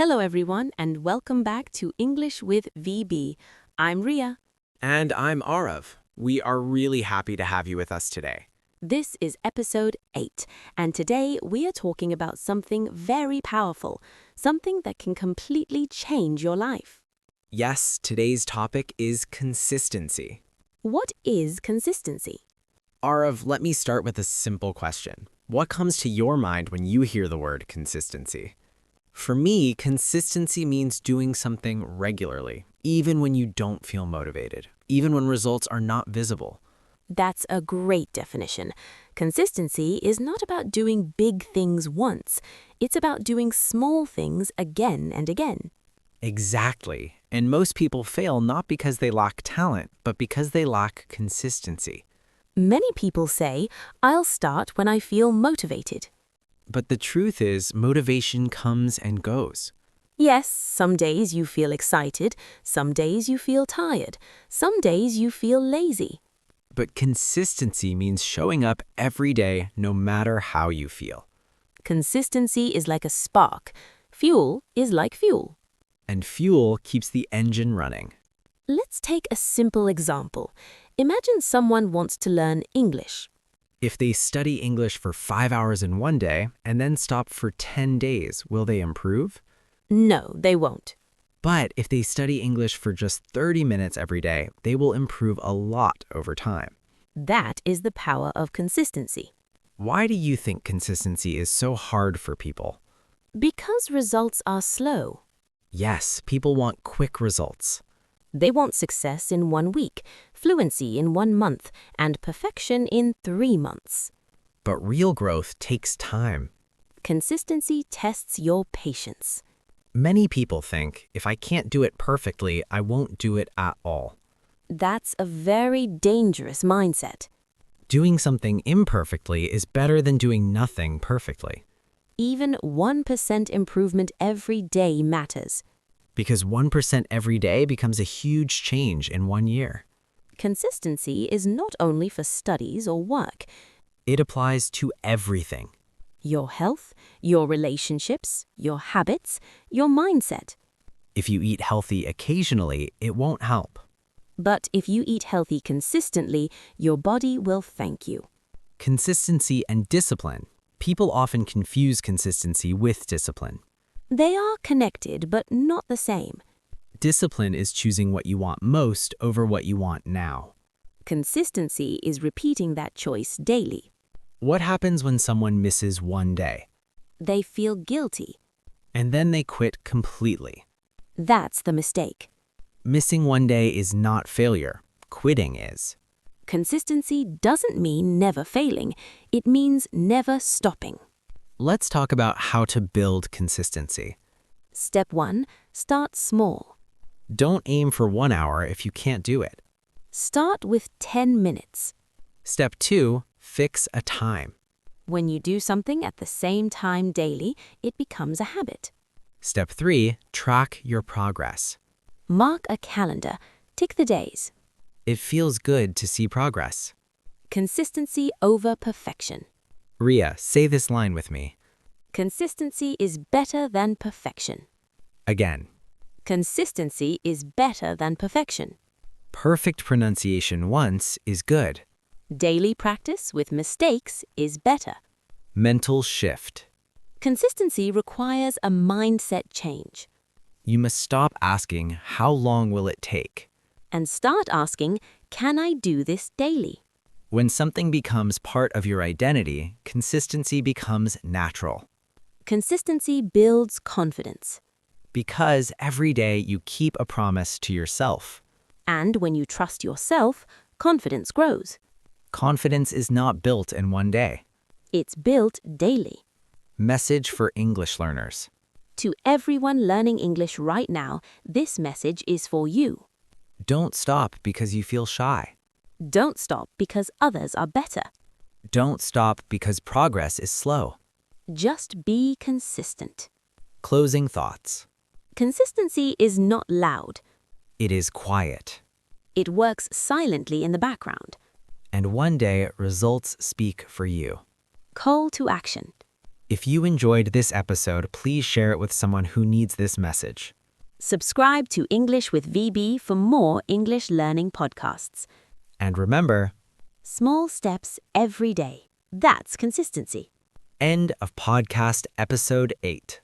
Hello, everyone, and welcome back to English with VB. I'm Ria. And I'm Arav. We are really happy to have you with us today. This is episode 8, and today we are talking about something very powerful, something that can completely change your life. Yes, today's topic is consistency. What is consistency? Arav, let me start with a simple question. What comes to your mind when you hear the word consistency? For me, consistency means doing something regularly, even when you don't feel motivated, even when results are not visible. That's a great definition. Consistency is not about doing big things once. It's about doing small things again and again. Exactly. And most people fail not because they lack talent, but because they lack consistency. Many people say, I'll start when I feel motivated. But the truth is, motivation comes and goes. Yes, some days you feel excited, some days you feel tired, some days you feel lazy. But consistency means showing up every day, no matter how you feel. Consistency is like a spark. Fuel is like fuel. And fuel keeps the engine running. Let's take a simple example. Imagine someone wants to learn English. If they study English for 5 hours in one day and then stop for 10 days, will they improve? No, they won't. But if they study English for just 30 minutes every day, they will improve a lot over time. That is the power of consistency. Why do you think consistency is so hard for people? Because results are slow. Yes, people want quick results. They want success in 1 week, fluency in 1 month, and perfection in 3 months. But real growth takes time. Consistency tests your patience. Many people think, if I can't do it perfectly, I won't do it at all. That's a very dangerous mindset. Doing something imperfectly is better than doing nothing perfectly. Even 1% improvement every day matters. Because 1% every day becomes a huge change in 1 year. Consistency is not only for studies or work. It applies to everything. Your health, your relationships, your habits, your mindset. If you eat healthy occasionally, it won't help. But if you eat healthy consistently, your body will thank you. Consistency and discipline. People often confuse consistency with discipline. They are connected, but not the same. Discipline is choosing what you want most over what you want now. Consistency is repeating that choice daily. What happens when someone misses 1 day? They feel guilty. And then they quit completely. That's the mistake. Missing 1 day is not failure. Quitting is. Consistency doesn't mean never failing. It means never stopping. Let's talk about how to build consistency. Step 1. Start small. Don't aim for 1 hour if you can't do it. Start with 10 minutes. Step 2. Fix a time. When you do something at the same time daily, it becomes a habit. Step 3. Track your progress. Mark a calendar. Tick the days. It feels good to see progress. Consistency over perfection. Ria, say this line with me. Consistency is better than perfection. Again. Consistency is better than perfection. Perfect pronunciation once is good. Daily practice with mistakes is better. Mental shift. Consistency requires a mindset change. You must stop asking, how long will it take? And start asking, can I do this daily? When something becomes part of your identity, consistency becomes natural. Consistency builds confidence. Because every day you keep a promise to yourself. And when you trust yourself, confidence grows. Confidence is not built in 1 day. It's built daily. Message for English learners. To everyone learning English right now, this message is for you. Don't stop because you feel shy. Don't stop because others are better. Don't stop because progress is slow. Just be consistent. Closing thoughts. Consistency is not loud. It is quiet. It works silently in the background. And one day, results speak for you. Call to action. If you enjoyed this episode, please share it with someone who needs this message. Subscribe to English with VB for more English learning podcasts. And remember, Small steps every day. That's consistency. end of podcast episode 8.